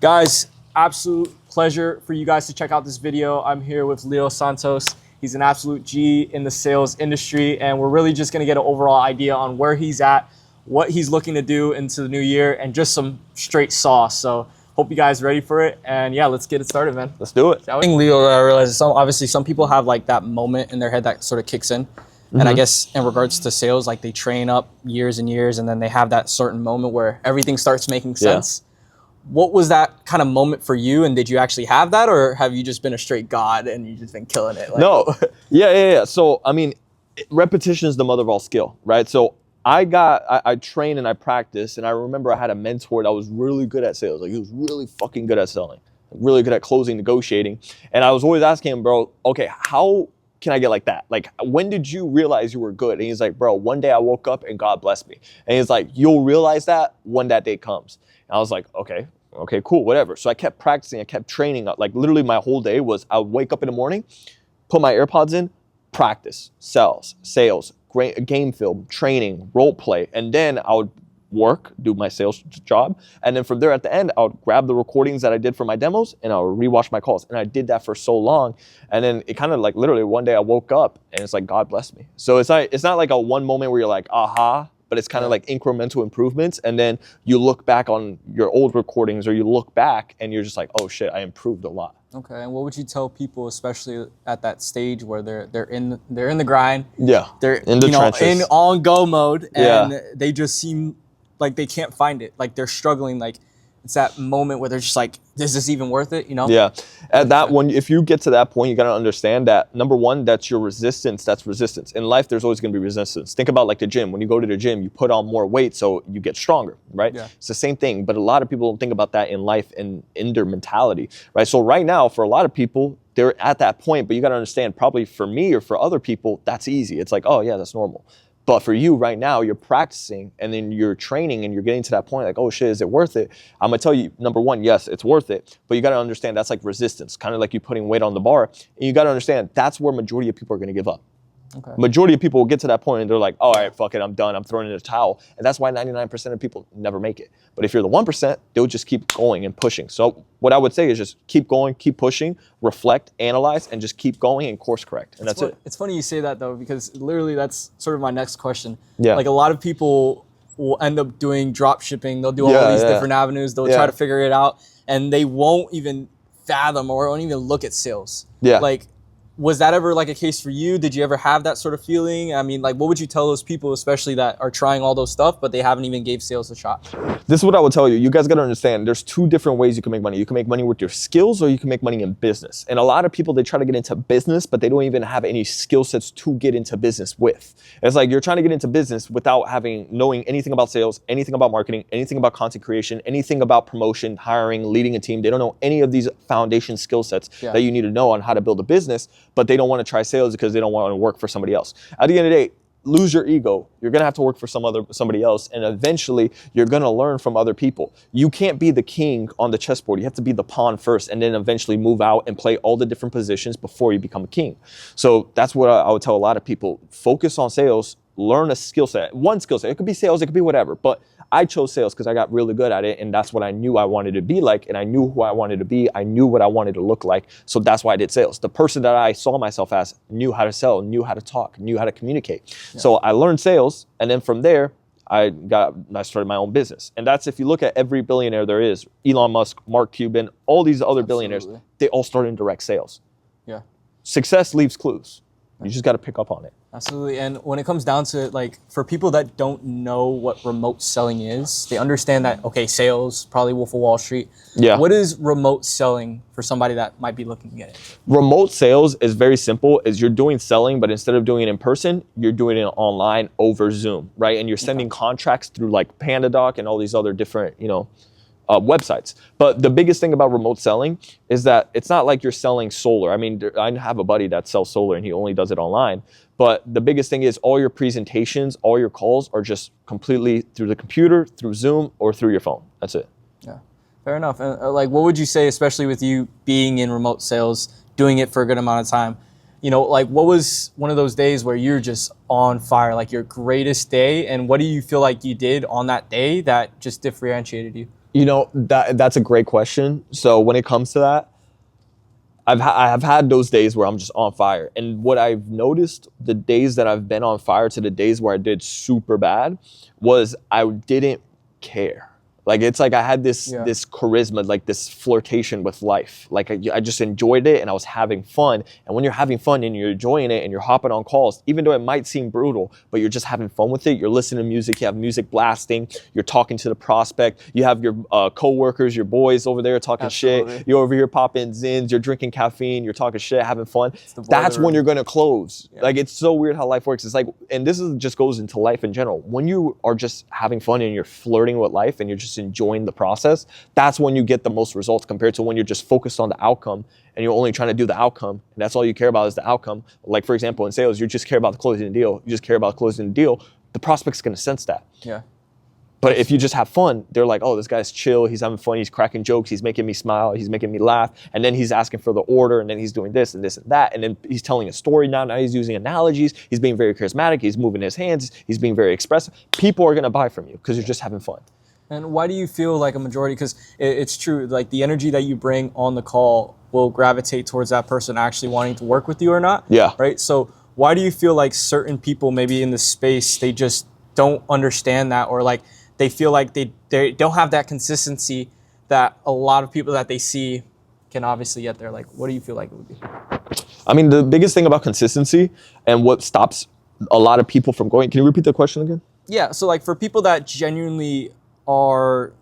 Guys, absolute pleasure for you guys to check out this video. I'm here with Leo Santos. He's an absolute G in the sales industry, and we're really just gonna get an overall idea on where he's at, what he's looking to do into the new year, and just some straight sauce. So hope you guys are ready for it. And yeah, let's get it started, man. Let's do it. I think Leo, I realize obviously some people have like that moment in their head that sort of kicks in. And I guess in regards to sales, like they train up years and years, and then they have that certain moment where everything starts making sense. What was that kind of moment for you? And did you actually have that, or have you just been a straight god and you just been killing it? Like, No, yeah. So, I mean, repetition is the mother of all skill, right? So I train and I practice, and I remember I had a mentor that was really good at sales. Like he was really fucking good at selling, really good at closing, negotiating. And I was always asking him, bro, okay, how can I get like that? Like, when did you realize you were good? And he's like, bro, one day I woke up and God blessed me. And he's like, you'll realize that when that day comes. And I was like, okay, cool, whatever. So I kept practicing, I kept training. Like literally my whole day was I would wake up in the morning, put my AirPods in, practice, sales, game film, training, role play. And then I would work, do my sales job. And then from there at the end, I would grab the recordings that I did for my demos and I would rewatch my calls. And I did that for so long. And then it kind of like literally one day I woke up and it's like, God bless me. So it's not like a one moment where you're like, aha, but it's kind of like incremental improvements. And then you look back on your old recordings or you look back and you're just like, oh shit, I improved a lot. Okay, and what would you tell people, especially at that stage where they're in the grind? Yeah, they're in the trenches, in on go mode, and they just seem like they can't find it. Like they're struggling. Like it's that moment where they're just like, is this even worth it? You know? Yeah. At that one, if you get to that point, you got to understand that number one, that's your resistance. That's resistance. In life, there's always going to be resistance. Think about like the gym. When you go to the gym, you put on more weight so you get stronger, right? Yeah. It's the same thing. But a lot of people don't think about that in life and in their mentality, right? So right now, for a lot of people, they're at that point, but you got to understand, probably for me or for other people, that's easy. It's like, oh yeah, that's normal. But for you right now, you're practicing and then you're training and you're getting to that point like, oh shit, is it worth it? I'm gonna tell you, number one, yes, it's worth it. But you gotta understand that's like resistance, kind of like you putting weight on the bar. And you gotta understand that's where majority of people are gonna give up. Okay. Majority of people will get to that point and they're like, oh, all right, fuck it, I'm done. I'm throwing in the towel. And that's why 99% of people never make it. But if you're the 1%, they'll just keep going and pushing. So what I would say is just keep going, keep pushing, reflect, analyze, and just keep going and course correct. And that's it. It's funny you say that though, because literally that's sort of my next question. Yeah. Like a lot of people will end up doing drop shipping. They'll do all these different avenues. They'll try to figure it out and they won't even fathom or won't even look at sales. Yeah. Like, was that ever like a case for you? Did you ever have that sort of feeling? I mean, like, what would you tell those people, especially that are trying all those stuff, but they haven't even gave sales a shot? This is what I would tell you. You guys got to understand, there's two different ways you can make money. You can make money with your skills or you can make money in business. And a lot of people, they try to get into business, but they don't even have any skill sets to get into business with. It's like you're trying to get into business without knowing anything about sales, anything about marketing, anything about content creation, anything about promotion, hiring, leading a team. They don't know any of these foundation skill sets that you need to know on how to build a business, but they don't want to try sales because they don't want to work for somebody else. At the end of the day, lose your ego. You're going to have to work for somebody else, and eventually you're going to learn from other people. You can't be the king on the chessboard. You have to be the pawn first and then eventually move out and play all the different positions before you become a king. So that's what I would tell a lot of people. Focus on sales, learn a skill set. One skill set. It could be sales, it could be whatever, but I chose sales because I got really good at it, and that's what I knew I wanted to be like, and I knew who I wanted to be. I knew what I wanted to look like, so that's why I did sales. The person that I saw myself as knew how to sell, knew how to talk, knew how to communicate. Yeah. So I learned sales, and then from there, I started my own business. And that's if you look at every billionaire there is, Elon Musk, Mark Cuban, all these other billionaires, they all started in direct sales. Yeah. Success leaves clues. You just got to pick up on it. Absolutely. And when it comes down to like, for people that don't know what remote selling is, they understand that, okay, sales, probably Wolf of Wall Street. Yeah. What is remote selling for somebody that might be looking to get it? Remote sales is very simple. Is you're doing selling, but instead of doing it in person, you're doing it online over Zoom, right? And you're sending contracts through like PandaDoc and all these other different, websites. But the biggest thing about remote selling is that it's not like you're selling solar. I mean, I have a buddy that sells solar and he only does it online. But the biggest thing is all your presentations, all your calls are just completely through the computer, through Zoom, or through your phone. That's it. Yeah, fair enough. And like, what would you say, especially with you being in remote sales, doing it for a good amount of time? Like what was one of those days where you're just on fire, like your greatest day? And what do you feel like you did on that day that just differentiated you? You know, that's a great question. So when it comes to that, I've had those days where I'm just on fire. And what I've noticed, the days that I've been on fire to the days where I did super bad, was I didn't care. Like, it's like I had this charisma, like this flirtation with life. Like I just enjoyed it and I was having fun. And when you're having fun and you're enjoying it and you're hopping on calls, even though it might seem brutal, but you're just having fun with it. You're listening to music, you have music blasting, you're talking to the prospect, you have your coworkers, your boys over there talking shit. You're over here popping zins, you're drinking caffeine, you're talking shit, having fun. That's when you're gonna close. Yeah. Like, it's so weird how life works. It's like, and this is just goes into life in general. When you are just having fun and you're flirting with life and you're just enjoying the process, that's when you get the most results, compared to when you're just focused on the outcome and you're only trying to do the outcome, and that's all you care about is the outcome. Like, for example, in sales, you just care about the closing the deal. You just care about closing the deal. The prospect's going to sense that. Yeah. But if you just have fun, they're like, oh, this guy's chill, he's having fun, he's cracking jokes, he's making me smile, he's making me laugh, and then he's asking for the order, and then he's doing this and this and that, and then he's telling a story now he's using analogies, he's being very charismatic, he's moving his hands, he's being very expressive. People are going to buy from you because you're just having fun. And why do you feel like a majority, because it's true, like the energy that you bring on the call will gravitate towards that person actually wanting to work with you or not? Yeah. Right? So why do you feel like certain people maybe in the space, they just don't understand that, or like they feel like they don't have that consistency that a lot of people that they see can obviously get there? Like, what do you feel like it would be? I mean, the biggest thing about consistency and what stops a lot of people from going, can you repeat the question again? Yeah, so like for people that genuinely are,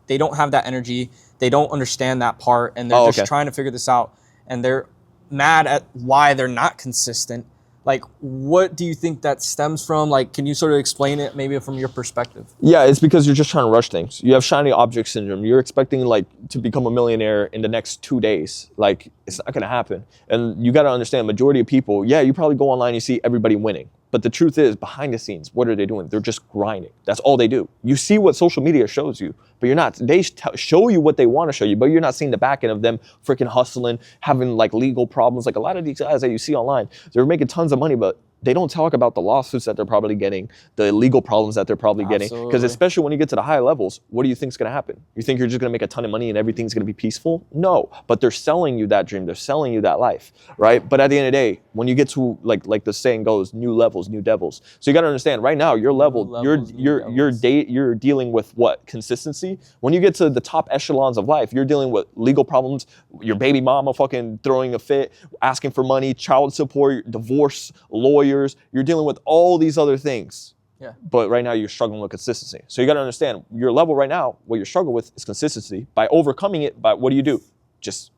they don't have that energy, they don't understand that part, and they're just trying to figure this out, and they're mad at why they're not consistent. Like, what do you think that stems from? Like, can you sort of explain it maybe from your perspective? Yeah, it's because you're just trying to rush things. You have shiny object syndrome. You're expecting like to become a millionaire in the next 2 days. Like, it's not gonna happen. And you gotta understand, majority of people, yeah, you probably go online, you see everybody winning. But the truth is, behind the scenes, what are they doing? They're just grinding. That's all they do. You see what social media shows you, but you're not. They show you what they want to show you, but you're not seeing the back end of them freaking hustling, having like legal problems. Like a lot of these guys that you see online, they're making tons of money, but they don't talk about the lawsuits that they're probably getting, the legal problems that they're probably getting. Because especially when you get to the high levels, what do you think is going to happen? You think you're just going to make a ton of money and everything's going to be peaceful? No, but they're selling you that dream. They're selling you that life, right? But at the end of the day, when you get to like the saying goes, new levels, new devils. So you got to understand, right now, your level, you're dealing with what? Consistency. When you get to the top echelons of life, you're dealing with legal problems, your baby mama fucking throwing a fit, asking for money, child support, divorce, lawyers. You're dealing with all these other things. Yeah. But right now you're struggling with consistency. So you got to understand your level right now, what you're struggling with is consistency. By overcoming it, what do? Just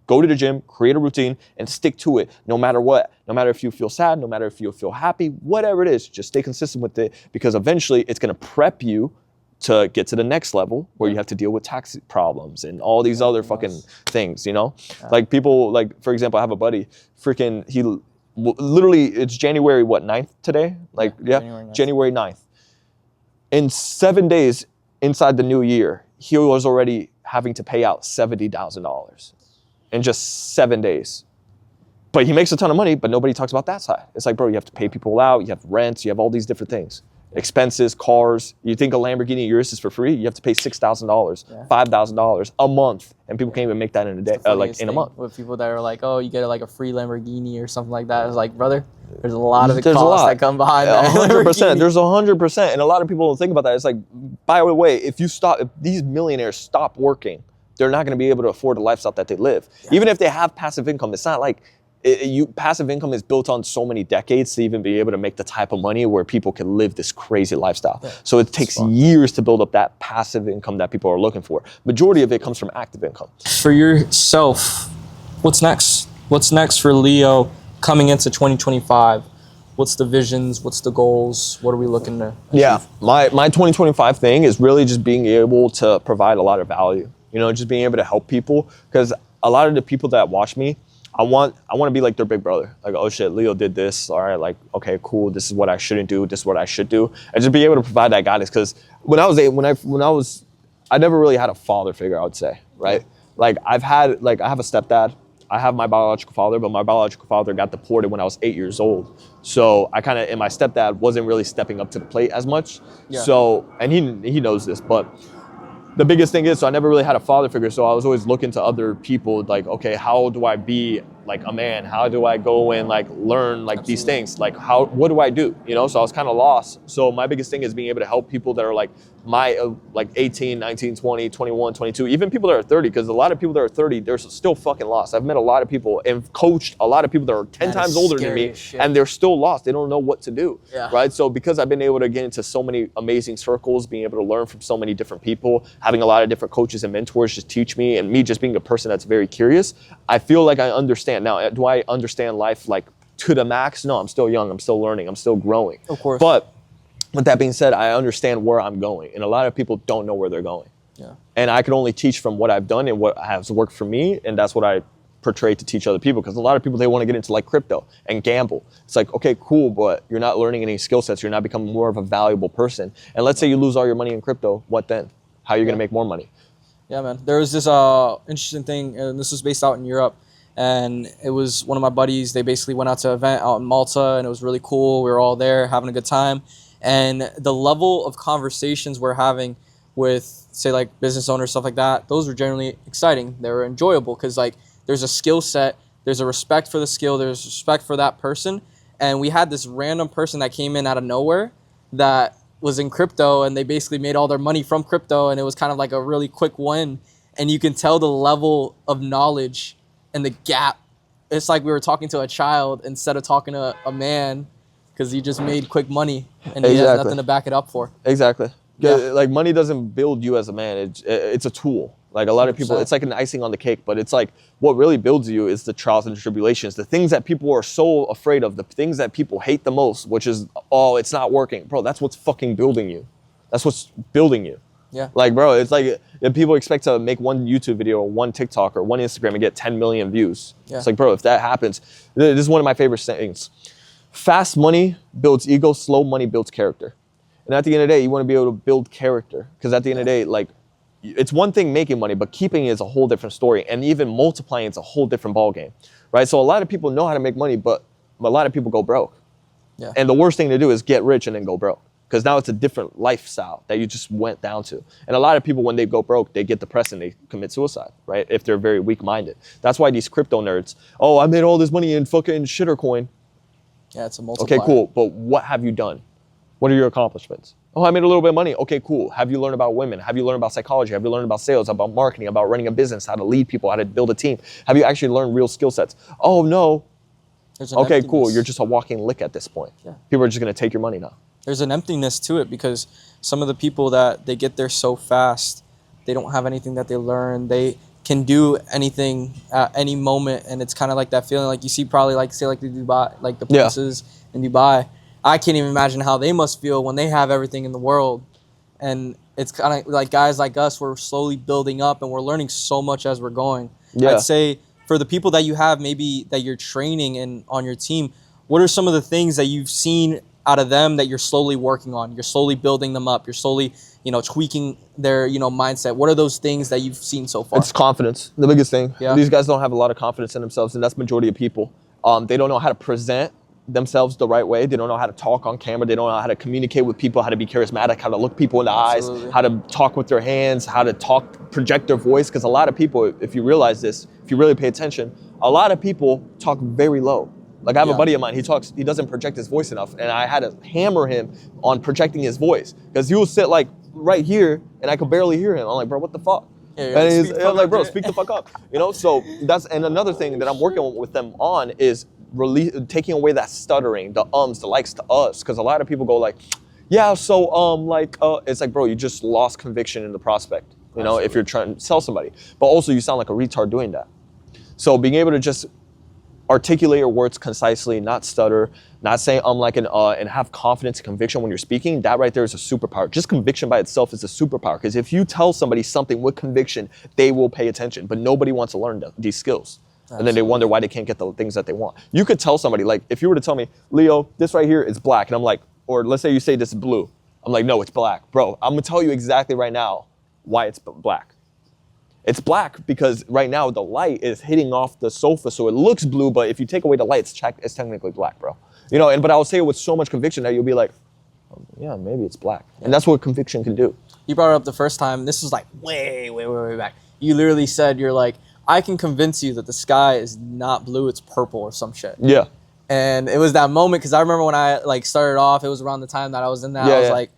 go to the gym, create a routine, and stick to it no matter what. No matter if you feel sad, no matter if you feel happy, whatever it is, just stay consistent with it, because eventually it's going to prep you to get to the next level where you have to deal with tax problems and all these other fucking things, Like people, like, for example, I have a buddy, literally, it's January 9th today? January 9th. In 7 days inside the new year, he was already having to pay out $70,000 in just 7 days. But he makes a ton of money, but nobody talks about that side. It's like, bro, you have to pay people out, you have rent, you have all these different things. Expenses, cars. You think a Lamborghini Urus is for free? You have to pay $6,000, $5,000 a month, and people can't even make that in a day, in a month. With people that are like, oh, you get like a free Lamborghini or something like that. It's like, brother, there's a lot of the costs that come behind that. 100%. There's 100%, and a lot of people don't think about that. It's like, by the way, if these millionaires stop working, they're not going to be able to afford the lifestyle that they live. Yeah. Even if they have passive income, it's not like. Passive income is built on so many decades to even be able to make the type of money where people can live this crazy lifestyle. Yeah. So it takes years to build up that passive income that people are looking for. Majority of it comes from active income. For yourself, what's next? What's next for Leo coming into 2025? What's the visions? What's the goals? What are we looking to achieve? Yeah, my 2025 thing is really just being able to provide a lot of value. Just being able to help people, because a lot of the people that watch me, I want to be like their big brother. Like, oh shit, Leo did this. All right, like, okay, cool. This is what I shouldn't do. This is what I should do. And just be able to provide that guidance. Because I never really had a father figure, I would say, right? Like I have a stepdad. I have my biological father, but my biological father got deported when I was 8 years old. So and my stepdad wasn't really stepping up to the plate as much. Yeah. So, and he knows this, but the biggest thing is, so I never really had a father figure, so I was always looking to other people, like, okay, how do I be like a man? How do I go and like learn like these things? Like what do I do? You know, so I was kind of lost. So my biggest thing is being able to help people that are like like 18, 19, 20, 21, 22, even people that are 30, because a lot of people that are 30, they're still fucking lost. I've met a lot of people and coached a lot of people that are 10 times older than me, and they're still lost. They don't know what to do, right? So because I've been able to get into so many amazing circles, being able to learn from so many different people, having a lot of different coaches and mentors just teach me, and me just being a person that's very curious, I feel like I understand. Now, do I understand life like to the max? No, I'm still young, I'm still learning, I'm still growing. Of course. But with that being said, I understand where I'm going, and a lot of people don't know where they're going. Yeah. And I can only teach from what I've done and what has worked for me, and that's what I portray to teach other people, because a lot of people, they want to get into like crypto and gamble. It's like, okay, cool, but you're not learning any skill sets, you're not becoming more of a valuable person. And let's say you lose all your money in crypto, what then? How are you going to make more money? Yeah, man. There was this interesting thing, and this was based out in Europe. And it was one of my buddies. They basically went out to an event out in Malta, and it was really cool. We were all there having a good time. And the level of conversations we're having with, say, like business owners, stuff like that, those were generally exciting. They were enjoyable because, like, there's a skill set, there's a respect for the skill, there's respect for that person. And we had this random person that came in out of nowhere that was in crypto, and they basically made all their money from crypto, and it was kind of like a really quick win. And you can tell the level of knowledge and the gap. It's like we were talking to a child instead of talking to a man, because he just made quick money and he has nothing to back it up for. Exactly. Yeah. Like money doesn't build you as a man. It's a tool. Like a lot of people, it's like an icing on the cake, but it's like what really builds you is the trials and tribulations, the things that people are so afraid of, the things that people hate the most, which is, oh, it's not working. Bro, that's what's fucking building you. That's what's building you. Yeah. Like, bro, it's like if people expect to make one YouTube video or one TikTok or one Instagram and get 10 million views. Yeah. It's like, bro, if that happens, this is one of my favorite things. Fast money builds ego, slow money builds character. And at the end of the day, you want to be able to build character, because at the end of the day, like, it's one thing making money, but keeping it is a whole different story. And even multiplying is a whole different ballgame, right? So a lot of people know how to make money, but a lot of people go broke. Yeah. And the worst thing to do is get rich and then go broke, because now it's a different lifestyle that you just went down to. And a lot of people, when they go broke, they get depressed and they commit suicide, right? If they're very weak-minded. That's why these crypto nerds, oh, I made all this money in fucking shitter coin. Yeah, it's a multiplier. Okay, cool. But what have you done? What are your accomplishments? Oh, I made a little bit of money. Okay, cool. Have you learned about women? Have you learned about psychology? Have you learned about sales, about marketing, about running a business, how to lead people, how to build a team? Have you actually learned real skill sets? Oh, no. Okay, cool. You're just a walking lick at this point. Yeah. People are just going to take your money now. There's an emptiness to it, because some of the people that they get there so fast, they don't have anything that they learn. They can do anything at any moment, and it's kind of like that feeling, like you see probably like, say, like the Dubai, like the princes in Dubai. I can't even imagine how they must feel when they have everything in the world. And it's kind of like guys like us, we're slowly building up and we're learning so much as we're going. Yeah. I'd say for the people that you have, maybe that you're training and on your team, what are some of the things that you've seen out of them that you're slowly working on? You're slowly building them up. You're slowly, tweaking their, mindset. What are those things that you've seen so far? It's confidence, the biggest thing. Yeah. These guys don't have a lot of confidence in themselves, and that's the majority of people. They don't know how to present themselves the right way. They don't know how to talk on camera. They don't know how to communicate with people, how to be charismatic, how to look people in the eyes, how to talk with their hands, how to project their voice. Because a lot of people, if you realize this, if you really pay attention, a lot of people talk very low. Like I have a buddy of mine, he doesn't project his voice enough, and I had to hammer him on projecting his voice, because he will sit like right here and I could barely hear him. I'm like, bro, what the fuck? And I'm like, bro, speak the fuck up. So that's, and another thing that I'm working with them on is taking away that stuttering, the ums, the likes, the us, because a lot of people go like, yeah, so it's like, bro, you just lost conviction in the prospect, if you're trying to sell somebody, but also you sound like a retard doing that. So being able to just articulate your words concisely, not stutter, not say like and have confidence and conviction when you're speaking, that right there is a superpower. Just conviction by itself is a superpower, because if you tell somebody something with conviction, they will pay attention, but nobody wants to learn these skills. Absolutely. And then they wonder why they can't get the things that they want. You could tell somebody, like if you were to tell me, Leo, this right here is black, and I'm like, or let's say you say this is blue, I'm like, no, it's black. Bro, I'm gonna tell you exactly right now why it's black. It's black because right now the light is hitting off the sofa, so it looks blue, but if you take away the light, it's technically black, bro. But I will say it with so much conviction that you'll be like, oh, yeah, maybe it's black. And that's what conviction can do. you brought it up the first time. This was like way back. You literally said, you're like, I can convince you that the sky is not blue, it's purple or some shit. Yeah. And it was that moment, because I remember when I like started off, it was around the time that I was in that. I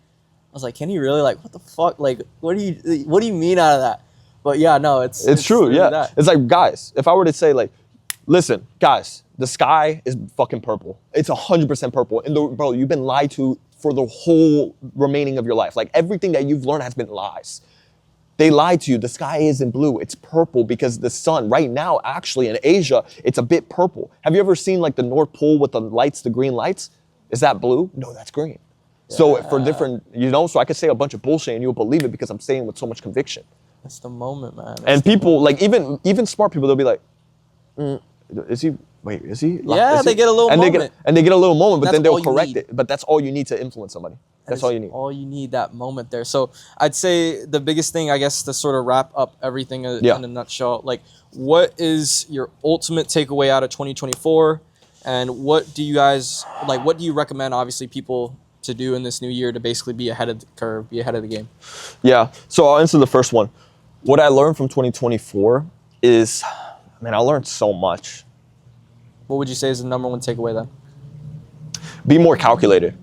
was like, can he really, like, what the fuck? Like, what do you mean out of that? But yeah, no, it's true. Really yeah. that. It's like, guys, if I were to say, like, listen, guys, the sky is fucking purple. It's 100% purple. And bro, you've been lied to for the whole remaining of your life. Like, everything that you've learned has been lies. They lied to you. The sky isn't blue. It's purple because the sun right now, actually in Asia, it's a bit purple. Have you ever seen like the North Pole with the lights, the green lights? Is that blue? No, that's green. Yeah. So for different, so I could say a bunch of bullshit and you'll believe it because I'm saying with so much conviction. That's the moment, man. And people, like even smart people, they'll be like, is he? Yeah, they get a little moment. They get a little moment, but then they'll correct it. But that's all you need to influence somebody. That's all you need. All you need, that moment there. So I'd say the biggest thing, I guess, to sort of wrap up everything in a nutshell, like, what is your ultimate takeaway out of 2024? And what do you guys, like, what do you recommend, obviously, people to do in this new year to basically be ahead of the curve, be ahead of the game? Yeah, so I'll answer the first one. What I learned from 2024 is, man, I learned so much. What would you say is the number one takeaway then? Be more calculated.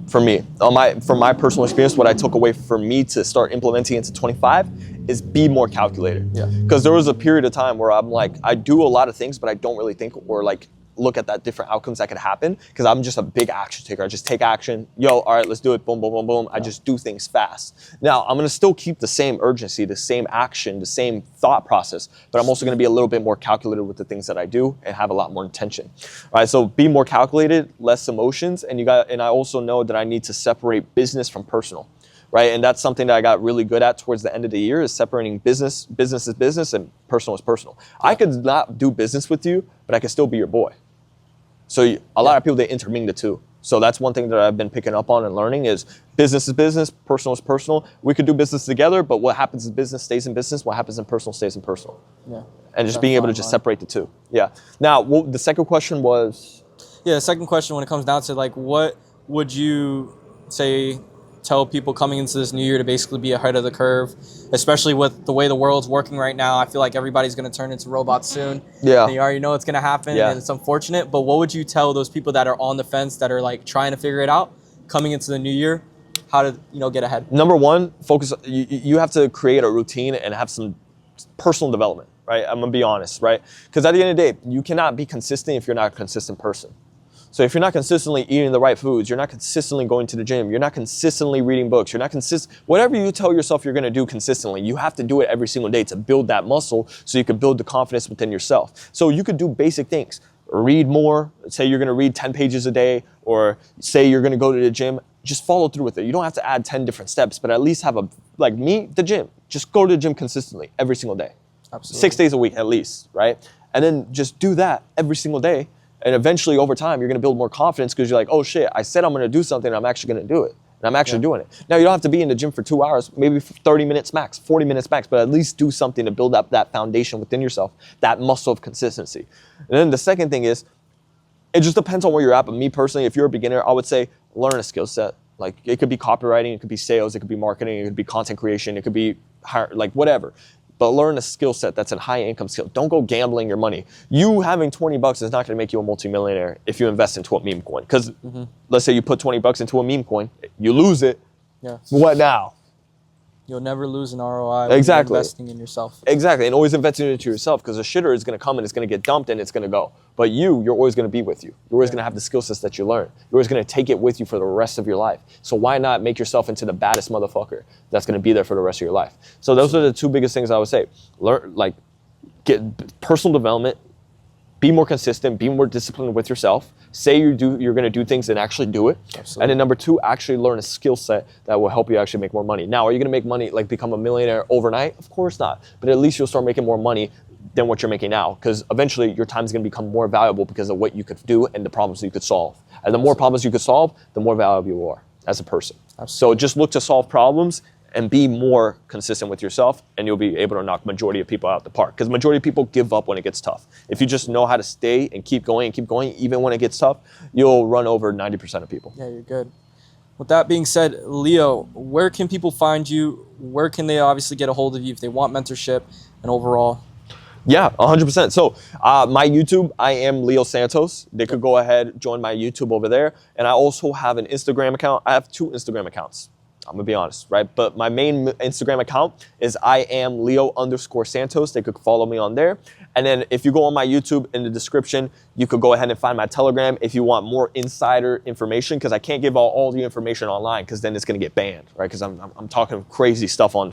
For me, from my personal experience, what I took away for me to start implementing into 25 is be more calculated. Yeah. Because there was a period of time where I'm like, I do a lot of things, but I don't really think or like look at that different outcomes that could happen because I'm just a big action taker. I just take action. All right, let's do it. Boom, boom, boom, boom. Yeah. I just do things fast. Now, I'm going to still keep the same urgency, the same action, the same thought process, but I'm also going to be a little bit more calculated with the things that I do and have a lot more intention. All right, so be more calculated, less emotions, and I also know that I need to separate business from personal. Right, and that's something that I got really good at towards the end of the year is separating business is business, and personal is personal. Yeah. I could not do business with you, but I could still be your boy. So a lot of people, they intermingle the two. So that's one thing that I've been picking up on and learning is business, personal is personal. We could do business together, but what happens in business stays in business. What happens in personal stays in personal. Yeah. And just being able to just separate the two. Yeah. Now, the second question was? Yeah, the second question, when it comes down to, like, what would you say, tell people coming into this new year to basically be ahead of the curve, especially with the way the world's working right now? I feel like everybody's going to turn into robots soon. Yeah. And you already know it's going to happen, and it's unfortunate. But what would you tell those people that are on the fence, that are like trying to figure it out, coming into the new year, how to get ahead? Number one, focus. You have to create a routine and have some personal development, right? I'm going to be honest, right? Because at the end of the day, you cannot be consistent if you're not a consistent person. So if you're not consistently eating the right foods, you're not consistently going to the gym, you're not consistently reading books, you're not whatever you tell yourself you're going to do consistently, you have to do it every single day to build that muscle so you can build the confidence within yourself. So you could do basic things. Read more, say you're going to read 10 pages a day, or say you're going to go to the gym, just follow through with it. You don't have to add 10 different steps, but at least have the gym. Just go to the gym consistently every single day. Absolutely. 6 days a week at least, right? And then just do that every single day. And eventually, over time, you're going to build more confidence because you're like, oh, shit, I said I'm going to do something, and I'm actually going to do it. And I'm actually doing it. Now, you don't have to be in the gym for 2 hours, maybe 30 minutes max, 40 minutes max, but at least do something to build up that foundation within yourself, that muscle of consistency. And then the second thing is, it just depends on where you're at. But me personally, if you're a beginner, I would say learn a skill set. Like, it could be copywriting, it could be sales, it could be marketing, it could be content creation, it could be whatever. But learn a skill set that's a high income skill. Don't go gambling your money. You having $20 is not going to make you a multimillionaire if you invest into a meme coin. Because let's say you put $20 into a meme coin, you lose it. Yeah. What now? You'll never lose an ROI when you're investing in yourself. Exactly, and always investing into yourself, because a shitter is going to come and it's going to get dumped and it's going to go. But you're always going to be with you. You're always going to have the skill sets that you learn. You're always going to take it with you for the rest of your life. So why not make yourself into the baddest motherfucker that's going to be there for the rest of your life? So those are the two biggest things I would say. Learn, get personal development, be more consistent, be more disciplined with yourself. Say you're going to do things and actually do it. Absolutely. And then number two, actually learn a skill set that will help you actually make more money. Now, are you going to make money, like become a millionaire overnight? Of course not. But at least you'll start making more money than what you're making now, because eventually your time is going to become more valuable because of what you could do and the problems you could solve. And the more problems you could solve, the more valuable you are as a person. Absolutely. So just look to solve problems and be more consistent with yourself, and you'll be able to knock majority of people out the park. Because majority of people give up when it gets tough. If you just know how to stay and keep going, even when it gets tough, you'll run over 90% of people. Yeah, you're good. With that being said, Leo, where can people find you? Where can they obviously get a hold of you if they want mentorship and overall? Yeah, 100%. So my YouTube, I am Leo Santos. They could go ahead, join my YouTube over there. And I also have an Instagram account. I have 2 Instagram accounts. I'm gonna be honest, right? But my main Instagram account is I am Leo_Santos. They could follow me on there. And then if you go on my YouTube, in the description, you could go ahead and find my Telegram if you want more insider information, because I can't give all the information online because then it's gonna get banned, right? Because I'm talking crazy stuff on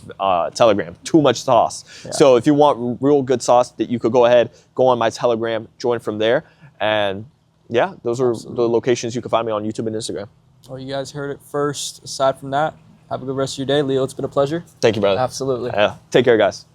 Telegram, too much sauce. Yeah. So if you want real good sauce, that you could go ahead, go on my Telegram, join from there. And yeah, those are the locations you can find me on YouTube and Instagram. Well, you guys heard it first. Aside from that, have a good rest of your day. Leo, it's been a pleasure. Thank you, brother. Absolutely. Yeah. Take care, guys.